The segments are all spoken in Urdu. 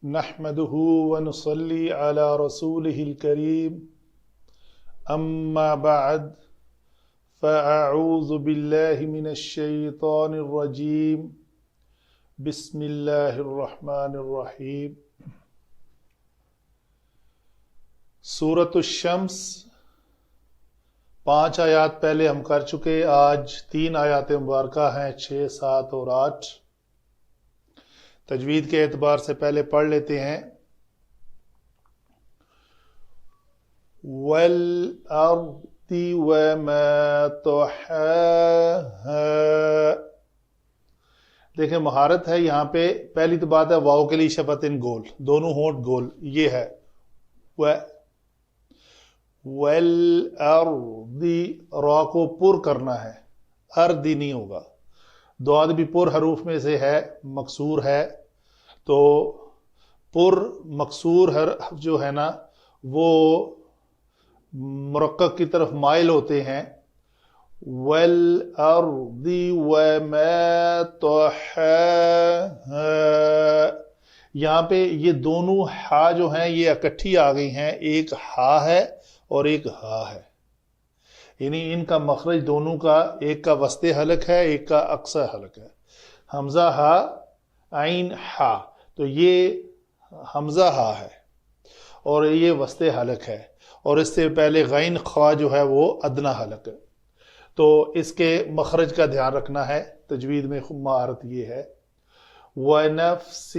نحمده ونصلي على رسوله الكريم أما بعد فأعوذ بالله من الشيطان الرجيم بسم الله الرحمن الرحيم سورۃ الشمس 5 آیات پہلے ہم کر چکے. آج 3 آیات مبارکہ ہیں 6, 7 اور 8. تجوید کے اعتبار سے پہلے پڑھ لیتے ہیں. وَالْأَرْضِ وَمَا طَحَاهَا. دیکھیں مہارت ہے یہاں پہ. پہلی تو بات ہے واو کے لیے شفتن گول, دونوں ہونٹ گول, یہ ہے وَالْأَرْضِ. را کو پر کرنا ہے, اردی نہیں ہوگا. دعاد بھی پر حروف میں سے ہے, مکسور ہے, تو پر مکسور حرف جو ہے نا وہ مرقق کی طرف مائل ہوتے ہیں. وَالْأَرْضِ وَمَا طَحَاهَا. یہاں پہ یہ دونوں ہا جو ہیں یہ اکٹھی آ گئی ہیں. ایک ہا ہے اور ایک ہا ہے, یعنی ان کا مخرج دونوں کا, ایک کا وسط حلق ہے ایک کا اقصی حلق ہے. حمزہ ہا عین ہا, تو یہ حمزہ ہا ہے اور یہ وسط حلق ہے, اور اس سے پہلے غین خوا جو ہے وہ ادنا حلق ہے. تو اس کے مخرج کا دھیان رکھنا ہے. تجوید میں مہارت یہ ہے. وَنَفْسٍ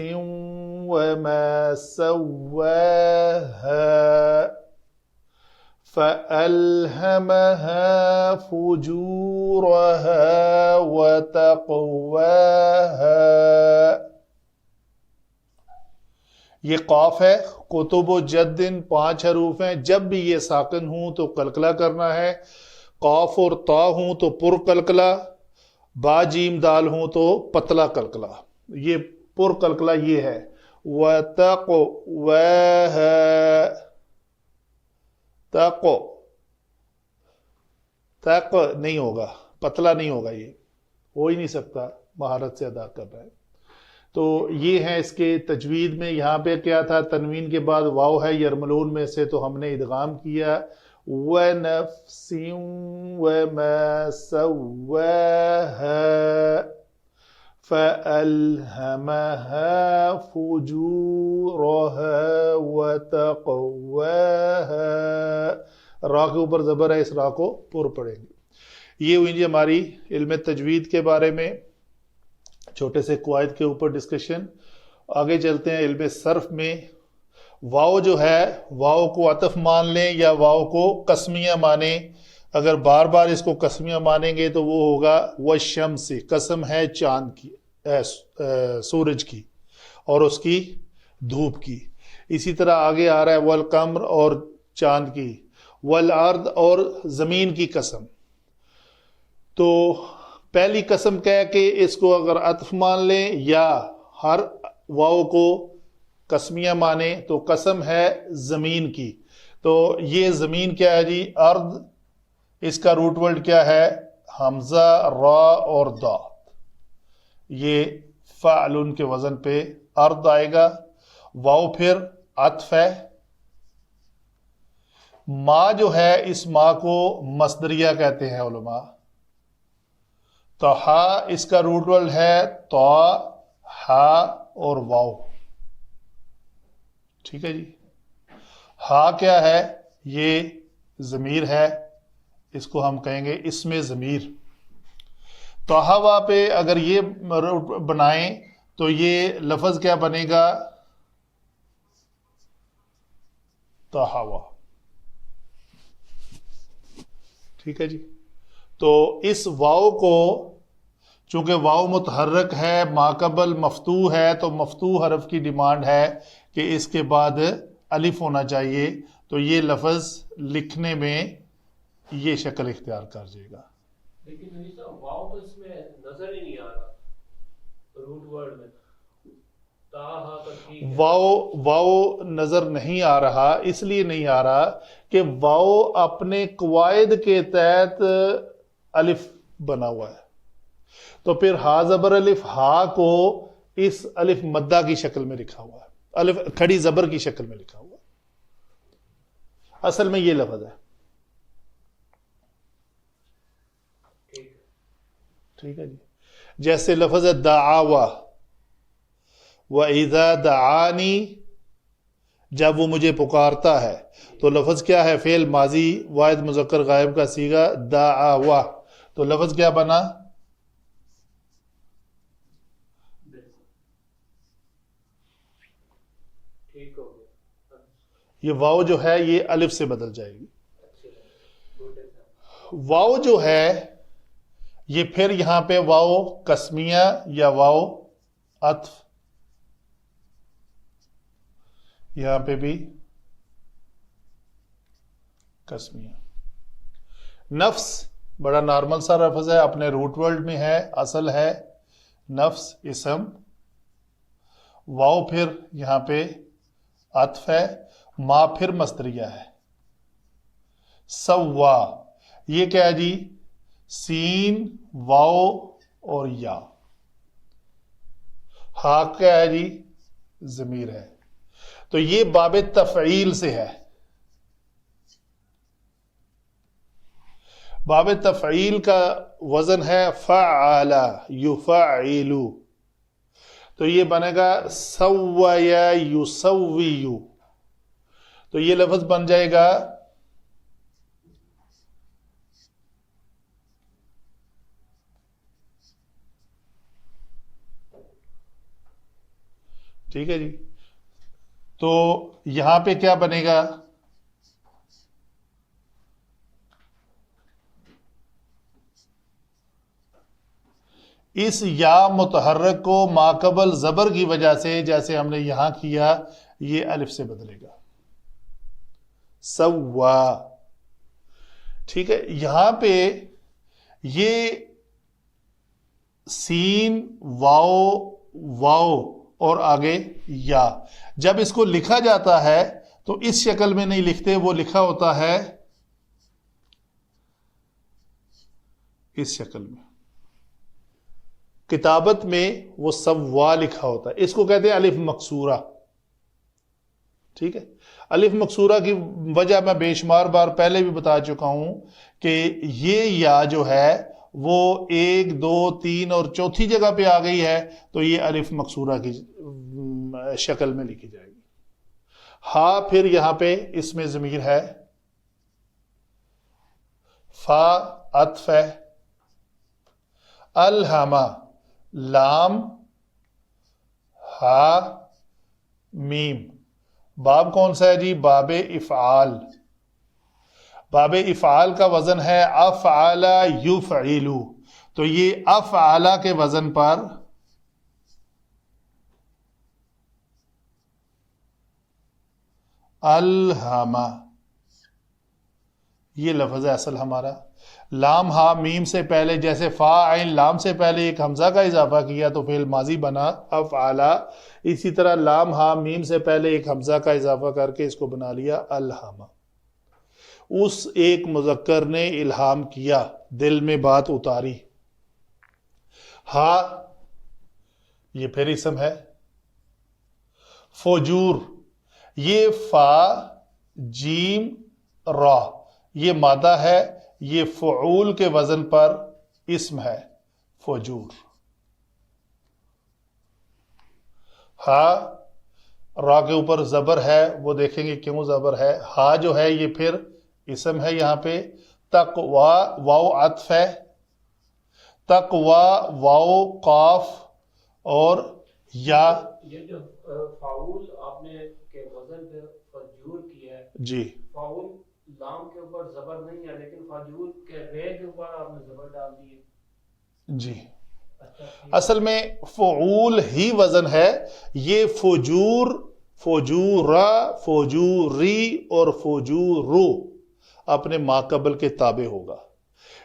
وَمَا سَوَّاهَا فَأَلْهَمَهَا فُجُورَهَا وَتَقْوَاهَا. یہ قاف ہے. کتب و جدن 5 حروف ہیں. جب بھی یہ ساکن ہوں تو قلقلہ کرنا ہے, قاف اور تا ہوں تو پر قلقلہ, با جیم دال ہوں تو پتلا قلقلہ. یہ پر قلقلہ یہ ہے. وَتَقْوَاهَا. تق نہیں ہوگا, پتلا نہیں ہوگا, یہ ہو ہی نہیں سکتا, مہارت سے ادا کر رہا ہے. تو یہ ہے اس کے تجوید میں. یہاں پہ کیا تھا, تنوین کے بعد واو ہے یرملون میں سے, تو ہم نے ادغام کیا. وَنَفْسٍ وَمَا سَوَّاهَا فَأَلْهَمَهَا فُجُورَهَا وَتَقْوَاهَا. را کے اوپر زبر ہے, اس را کو پر پڑھیں گے. یہ ہوئی جی ہماری علم تجوید کے بارے میں چھوٹے سے قواعد کے اوپر ڈسکشن. آگے چلتے ہیں علم صرف میں. واو جو ہے, واو کو عطف مان لیں یا واو کو قسمیہ مانیں. اگر بار بار اس کو قسمیہ مانیں گے تو وہ ہوگا والشمس. قسم ہے چاند کی, سورج کی اور اس کی دھوپ کی. اسی طرح آگے آ رہا ہے والقمر اور چاند کی, والارض اور زمین کی قسم. تو پہلی قسم کہہ کے اس کو اگر عطف مان لیں یا ہر واو کو قسمیہ مانیں تو قسم ہے زمین کی. تو یہ زمین کیا ہے جی, ارض. اس کا روٹ ورڈ کیا ہے, حمزہ را اور دا. یہ فعلن کے وزن پہ ارض آئے گا. واو پھر عطف ہے. ما جو ہے اس ما کو مصدریہ کہتے ہیں علماء. تو ہا اس کا روٹ ورڈ ہے تا, ہا اور واو. ٹھیک ہے جی. ہا کیا ہے, یہ ضمیر ہے, اس کو ہم کہیں گے اسم ضمیر. تو ہوا پہ اگر یہ بنائیں تو یہ لفظ کیا بنے گا, تو ہوا. ٹھیک ہے جی. تو اس واو کو چونکہ واو متحرک ہے, ماقبل مفتوح ہے, تو مفتوح حرف کی ڈیمانڈ ہے کہ اس کے بعد الف ہونا چاہیے. تو یہ لفظ لکھنے میں یہ شکل اختیار کر جائے گا. لیکن واو تو اس میں نظر ہی نہیں آ رہا روٹ ورڈ میں. واو نظر نہیں آ رہا. اس لیے نہیں آ رہا کہ واو اپنے قواعد کے تحت الف بنا ہوا ہے. تو پھر ہا زبر الف ہا کو اس الف مدہ کی شکل میں لکھا ہوا ہے. الف کھڑی زبر کی شکل میں لکھا ہوا، اصل میں یہ لفظ ہے. ٹھیک ہے جی. جیسے لفظ ہے دعاوا، وَإِذَا دَعَانِي، جب وہ مجھے پکارتا ہے، تو لفظ کیا ہے؟ فعل ماضی واحد مذکر غائب کا صیغہ دعاوا، تو لفظ کیا بنا؟ ٹھیک ہو گیا. یہ واو جو ہے یہ الف سے بدل جائے گی. واو جو ہے یہ پھر یہاں پہ واو قسمیہ یا واو عطف، یہاں پہ بھی قسمیہ. نفس بڑا نارمل سا لفظ ہے، اپنے روٹ ورلڈ میں ہے، اصل ہے نفس اسم، واو پھر یہاں پہ عطف ہے، ما پھر مصدریہ ہے. سوا یہ کیا ہے جی؟ سین واو اور یا. ہا کیا ہے جی؟ ضمیر ہے. تو یہ باب تفعیل سے ہے. باب تفعیل کا وزن ہے فعل یفعل، تو یہ بنے گا سوی یسوی، تو یہ لفظ بن جائے گا ٹھیک ہے جی. تو یہاں پہ کیا بنے گا؟ اس یا متحرک کو ماقبل زبر کی وجہ سے جیسے ہم نے یہاں کیا، یہ الف سے بدلے گا. سوا ٹھیک ہے. یہاں پہ یہ سین واو واو اور آگے یا، جب اس کو لکھا جاتا ہے تو اس شکل میں نہیں لکھتے، وہ لکھا ہوتا ہے اس شکل میں. کتابت میں وہ سوا لکھا ہوتا ہے، اس کو کہتے ہیں الف مکسورہ. ٹھیک ہے. الف مکسورہ کی وجہ میں بے شمار بار پہلے بھی بتا چکا ہوں کہ یہ یا جو ہے وہ 1 2 3 اور چوتھی جگہ پہ آ گئی ہے، تو یہ الف مکسورہ کی شکل میں لکھی جائے گی. ہا پھر یہاں پہ اس میں ضمیر ہے، فا عطف ہے، الہما لام ہا میم. باب کون سا ہے جی؟ باب افعال. باب افعال کا وزن ہے افعل یفعل، تو یہ افعل کے وزن پر الہما، یہ لفظ ہے اصل ہمارا. لام ہا میم سے پہلے جیسے فا عین لام سے پہلے ایک حمزہ کا اضافہ کیا تو فعل ماضی بنا افعلا، اسی طرح لام ہا میم سے پہلے ایک حمزہ کا اضافہ کر کے اس کو بنا لیا الہما. اس ایک مذکر نے الہام کیا، دل میں بات اتاری. ہا یہ پھر اسم ہے. فجور یہ فا جیم را یہ مادہ ہے، یہ فعول کے وزن پر اسم ہے فجور. ہا را کے اوپر زبر ہے، وہ دیکھیں گے کیوں زبر ہے. ہا جو ہے یہ پھر اسم ہے. یہاں پہ تقوا واو عطف ہے، تقوا واو قاف اور یا. یہ جو فاول آپ نے کے وزن پہ فجور کیا ہے جی، فاول لام کے اوپر زبر نہیں ہے، لیکن فجور کے رے کے اوپر آپ نے زبر ڈال دی ہے. جی اصل میں فعول ہی وزن ہے. یہ فجور فجورا فجوری اور فجورو اپنے ماقبل کے تابع ہوگا.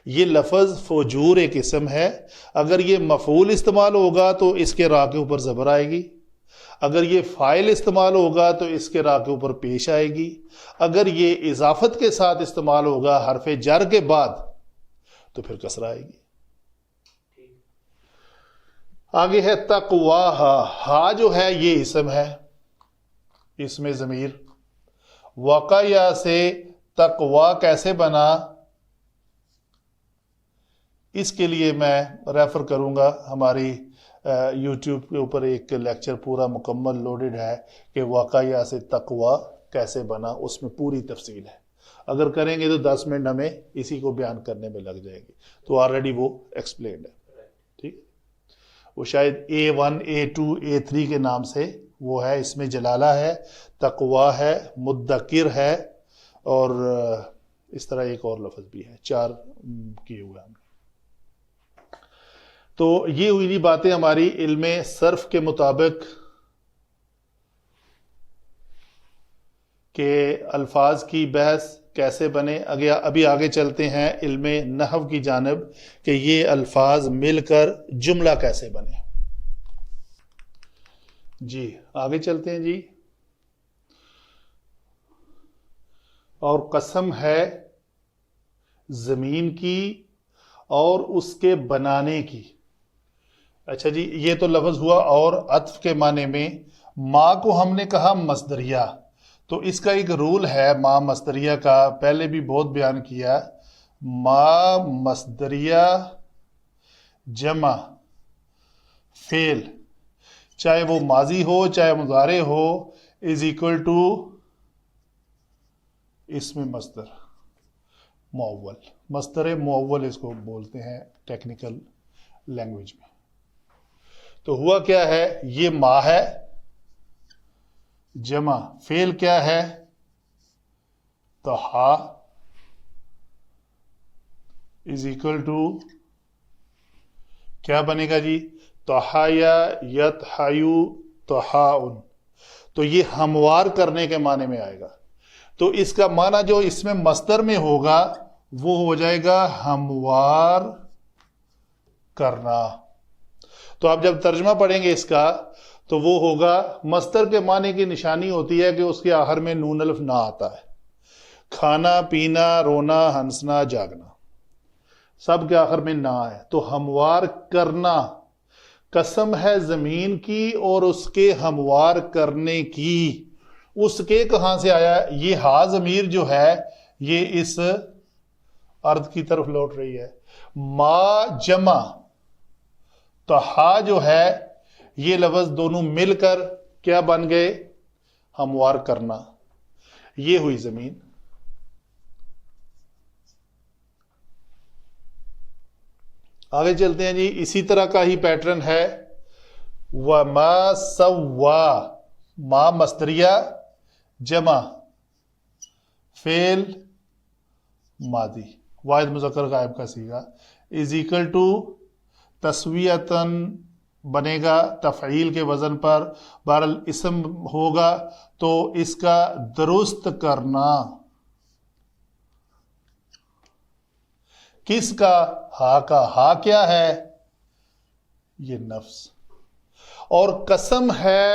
یہ لفظ فجور ایک اسم ہے، اگر یہ مفعول استعمال ہوگا تو اس کے را کے اوپر زبر آئے گی، اگر یہ فاعل استعمال ہوگا تو اس کے را کے اوپر پیش آئے گی، اگر یہ اضافت کے ساتھ استعمال ہوگا حرف جر کے بعد تو پھر کسر آئے گی. آگے ہے تقواہا. ہا جو ہے یہ اسم ہے، اس میں ضمیر. وقایا سے تقوا کیسے بنا؟ اس کے لیے میں ریفر کروں گا ہماری یوٹیوب کے اوپر ایک لیکچر پورا مکمل لوڈڈ ہے کہ واقعہ سے تقوا کیسے بنا، اس میں پوری تفصیل ہے. اگر کریں گے تو 10 منٹ ہمیں اسی کو بیان کرنے میں لگ جائے گی، تو آلریڈی وہ ایکسپلینڈ ہے. ٹھیک، وہ شاید A1 A2 A3 کے نام سے وہ ہے. اس میں جلالہ ہے، تقوا ہے، مدکر ہے، اور اس طرح ایک اور لفظ بھی ہے. 4 کیے ہوئے ہم نے. تو یہ ہوئی نہیں باتیں ہماری علم صرف کے مطابق کہ الفاظ کی بحث کیسے بنے. ابھی آگے چلتے ہیں علم نحو کی جانب کہ یہ الفاظ مل کر جملہ کیسے بنے. جی آگے چلتے ہیں جی. اور قسم ہے زمین کی اور اس کے بنانے کی. اچھا جی، یہ تو لفظ ہوا. اور عطف کے معنی میں ما کو ہم نے کہا مصدریہ، تو اس کا ایک رول ہے ما مصدریہ کا، پہلے بھی بہت بیان کیا. ما مصدریہ جمع فعل، چاہے وہ ماضی ہو چاہے مضارع ہو، از اکول ٹو اسم مصدر معول. مصدر معول اس کو بولتے ہیں ٹیکنیکل لینگویج میں. تو ہوا کیا ہے، یہ ما ہے جمع فعل کیا ہے طہا از اکول ٹو کیا بنے گا جی، طہایا یطحیو طحاؤن. تو یہ ہموار کرنے کے معنی میں آئے گا. تو اس کا معنی جو اس میں مصدر میں ہوگا وہ ہو جائے گا ہموار کرنا. تو آپ جب ترجمہ پڑھیں گے اس کا تو وہ ہوگا، مصدر کے معنی کی نشانی ہوتی ہے کہ اس کے آخر میں نون الف نہ آتا ہے. کھانا پینا رونا ہنسنا جاگنا سب کے آخر میں نہ ہے. تو ہموار کرنا، قسم ہے زمین کی اور اس کے ہموار کرنے کی. اس کے کہاں سے آیا؟ یہ ہا ضمیر جو ہے یہ اس ارض کی طرف لوٹ رہی ہے. ما جمع طہا جو ہے یہ لفظ دونوں مل کر کیا بن گئے؟ ہموار کرنا. یہ ہوئی زمین. آگے چلتے ہیں جی. اسی طرح کا ہی پیٹرن ہے. وَمَا سَوَّا ما مصدریہ جمع فعل ماضی واحد مذکر غائب کا صیغہ از اکول ٹو تسویتاً بنے گا تفعیل کے وزن پر. بہرحال اسم ہوگا تو اس کا درست کرنا. کس کا؟ ہا کا. ہا کیا ہے؟ یہ نفس. اور قسم ہے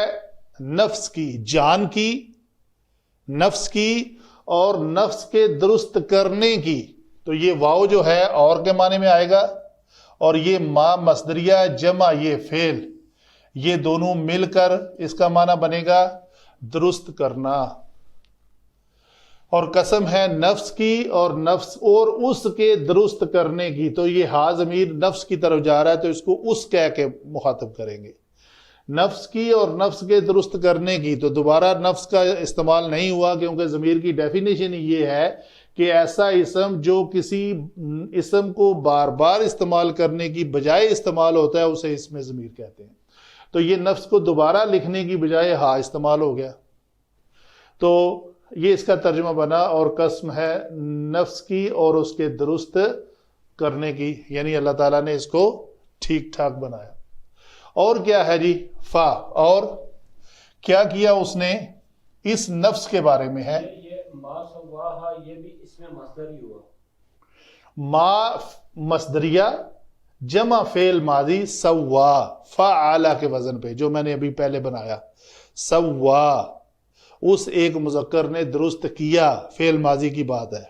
نفس کی، جان کی، نفس کی اور نفس کے درست کرنے کی. تو یہ واو جو ہے اور کے معنی میں آئے گا، اور یہ ما مصدریہ جمع یہ فعل، یہ دونوں مل کر اس کا معنی بنے گا درست کرنا. اور قسم ہے نفس کی اور نفس اور اس کے درست کرنے کی. تو یہ ہا ضمیر نفس کی طرف جا رہا ہے تو اس کو اس کہہ کے مخاطب کریں گے. نفس کی اور نفس کے درست کرنے کی. تو دوبارہ نفس کا استعمال نہیں ہوا کیونکہ ضمیر کی ڈیفینیشن یہ ہے کہ ایسا اسم جو کسی اسم کو بار بار استعمال کرنے کی بجائے استعمال ہوتا ہے اسے اسم ضمیر کہتے ہیں. تو یہ نفس کو دوبارہ لکھنے کی بجائے ہا استعمال ہو گیا. تو یہ اس کا ترجمہ بنا. اور قسم ہے نفس کی اور اس کے درست کرنے کی، یعنی اللہ تعالیٰ نے اس کو ٹھیک ٹھاک بنایا. اور کیا ہے جی؟ فا. اور کیا کیا اس نے اس نفس کے بارے میں ہے. یہ ما سواہا یہ بھی اس میں مصدر ہی ہوا. ما مصدریہ جمع فعل ماضی سوا فعل کے وزن پہ جو میں نے ابھی پہلے بنایا. سوا اس ایک مذکر نے درست کیا، فعل ماضی کی بات ہے.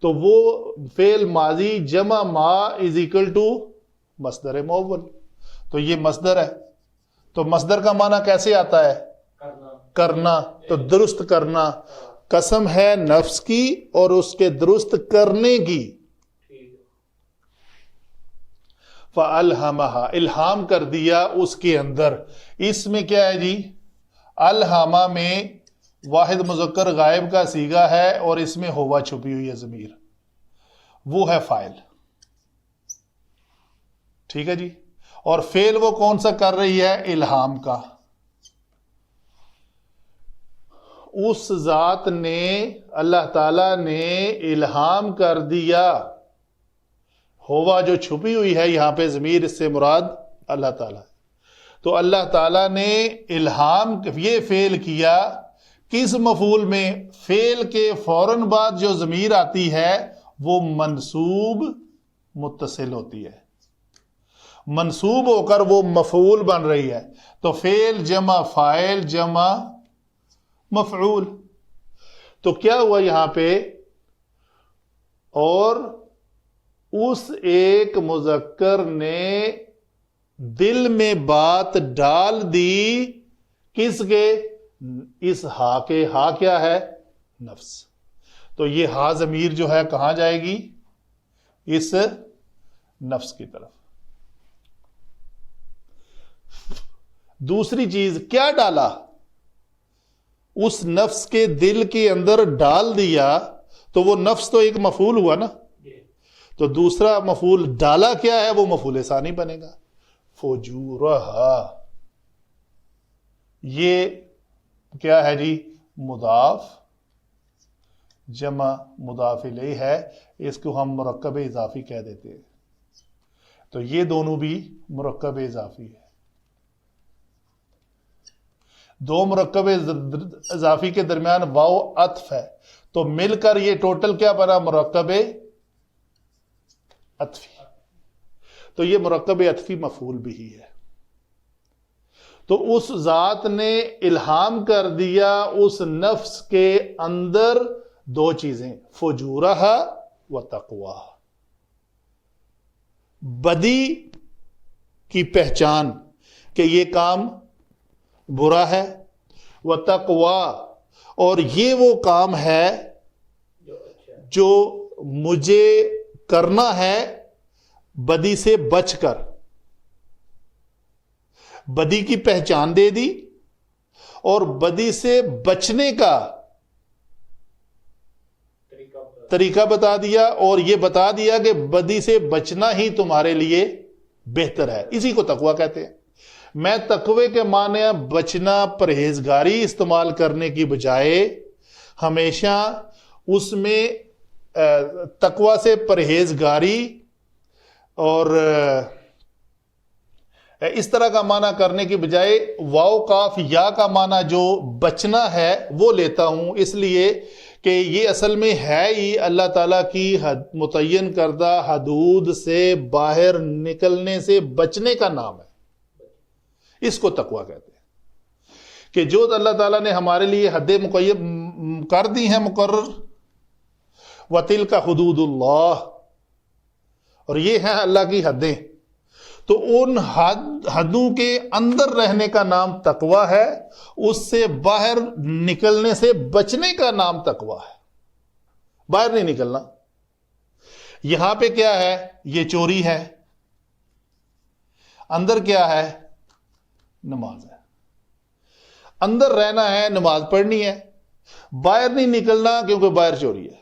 تو وہ فعل ماضی جمع ما از اکول ٹو مصدر معول. تو یہ مصدر ہے. تو مصدر کا معنی کیسے آتا ہے؟ کرنا تو درست کرنا، قسم ہے نفس کی اور اس کے درست کرنے کی. فَأَلْهَمَهَا الہام کر دیا اس کے اندر. اس میں کیا ہے جی؟ الہامہ میں واحد مذکر غائب کا صیغہ ہے اور اس میں ہوا چھپی ہوئی ہے ضمیر، وہ ہے فاعل. ٹھیک ہے جی. اور فعل وہ کون سا کر رہی ہے؟ الہام کا. اس ذات نے، اللہ تعالی نے الہام کر دیا. ہوا جو چھپی ہوئی ہے یہاں پہ ضمیر، اس سے مراد اللہ تعالیٰ. تو اللہ تعالیٰ نے الہام یہ فعل کیا کس مفعول میں؟ فعل کے فوراً بعد جو ضمیر آتی ہے وہ منصوب متصل ہوتی ہے، منصوب ہو کر وہ مفعول بن رہی ہے. تو فعل جمع فاعل جمع مفعول. تو کیا ہوا یہاں پہ؟ اور اس ایک مذکر نے دل میں بات ڈال دی کس کے؟ اس ہا کے. ہا کیا ہے؟ نفس. تو یہ ہا ضمیر جو ہے کہاں جائے گی؟ اس نفس کی طرف. دوسری چیز کیا ڈالا؟ اس نفس کے دل کے اندر ڈال دیا. تو وہ نفس تو ایک مفعول ہوا نا، تو دوسرا مفعول ڈالا کیا ہے؟ وہ مفعول ثانی بنے گا. فجورہا. یہ کیا ہے جی؟ مضاف جمع مضاف الیہ ہے. اس کو ہم مرکب اضافی کہہ دیتے ہیں. تو یہ دونوں بھی مرکب اضافی ہے. دو مرکب اضافی کے درمیان واو عطف ہے، تو مل کر یہ ٹوٹل کیا بنا؟ مرکب عطفی. تو یہ مرکب عطفی مفعول بھی ہی ہے. تو اس ذات نے الہام کر دیا اس نفس کے اندر دو چیزیں، فجورہا و تقواہا. بدی کی پہچان کہ یہ کام برا ہے، و تقوا، اور یہ وہ کام ہے جو مجھے کرنا ہے بدی سے بچ کر. بدی کی پہچان دے دی اور بدی سے بچنے کا طریقہ بتا دیا، اور یہ بتا دیا کہ بدی سے بچنا ہی تمہارے لیے بہتر ہے. اسی کو تقوی کہتے ہیں. میں تقوی کے معنی بچنا، پرہیزگاری استعمال کرنے کی بجائے ہمیشہ اس میں تقوی سے پرہیزگاری اور اس طرح کا معنی کرنے کی بجائے واو کاف یا کا معنی جو بچنا ہے وہ لیتا ہوں، اس لیے کہ یہ اصل میں ہے ہی اللہ تعالیٰ کی متعین کردہ حدود سے باہر نکلنے سے بچنے کا نام ہے. اس کو تقوی کہتے ہیں کہ جو اللہ تعالیٰ نے ہمارے لیے حد مقیم کر دی ہیں مقرر، وَتِلْكَ حُدُودُ اللَّهِ، اور یہ ہیں اللہ کی حدیں. تو ان حدوں کے اندر رہنے کا نام تقوی ہے، اس سے باہر نکلنے سے بچنے کا نام تقوی ہے. باہر نہیں نکلنا. یہاں پہ کیا ہے؟ یہ چوری ہے. اندر کیا ہے؟ نماز ہے. اندر رہنا ہے، نماز پڑھنی ہے. باہر نہیں نکلنا کیونکہ باہر چوری ہے.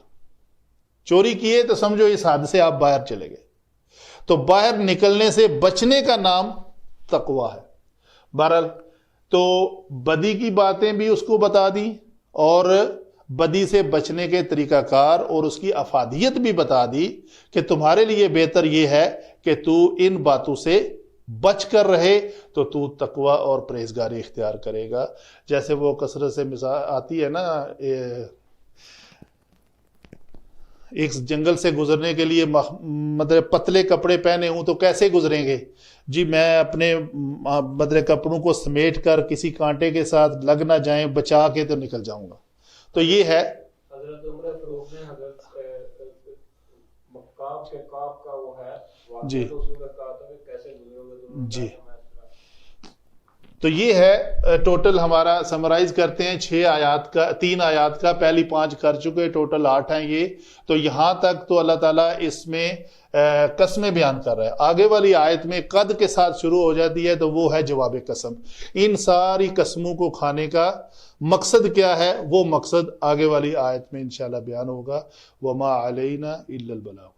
چوری کیے تو سمجھو اس حد سے آپ باہر چلے گئے. تو باہر نکلنے سے بچنے کا نام تقوی ہے. بہرحال تو بدی کی باتیں بھی اس کو بتا دی اور بدی سے بچنے کے طریقہ کار اور اس کی افادیت بھی بتا دی کہ تمہارے لیے بہتر یہ ہے کہ تو ان باتوں سے بچ کر رہے تو تو تقوی اور پرہیزگاری اختیار کرے گا. جیسے وہ کثرت سے مثال آتی ہے نا، ایک جنگل سے گزرنے کے لیے مطلب پتلے کپڑے پہنے ہوں تو کیسے گزریں گے جی؟ میں اپنے مطلب کپڑوں کو سمیٹ کر کسی کانٹے کے ساتھ لگ نہ جائیں، بچا کے تو نکل جاؤں گا. تو یہ ہے حضرت عمر فاروق نے حضرت مکاب کے کاف کا وہ ہے جی واقعہ، تو اس میں کہا تھا کہ کیسے گزرو گے تم. جی تو یہ ہے ٹوٹل ہمارا سمرائز کرتے ہیں 6 آیات کا 3 آیات کا، پہلی 5 کر چکے، ٹوٹل 8 ہیں یہ. تو یہاں تک تو اللہ تعالیٰ اس میں قسمیں بیان کر رہا ہے. آگے والی آیت میں قد کے ساتھ شروع ہو جاتی ہے تو وہ ہے جواب قسم. ان ساری قسموں کو کھانے کا مقصد کیا ہے، وہ مقصد آگے والی آیت میں انشاءاللہ بیان ہوگا. وما علینا الا البلاغ.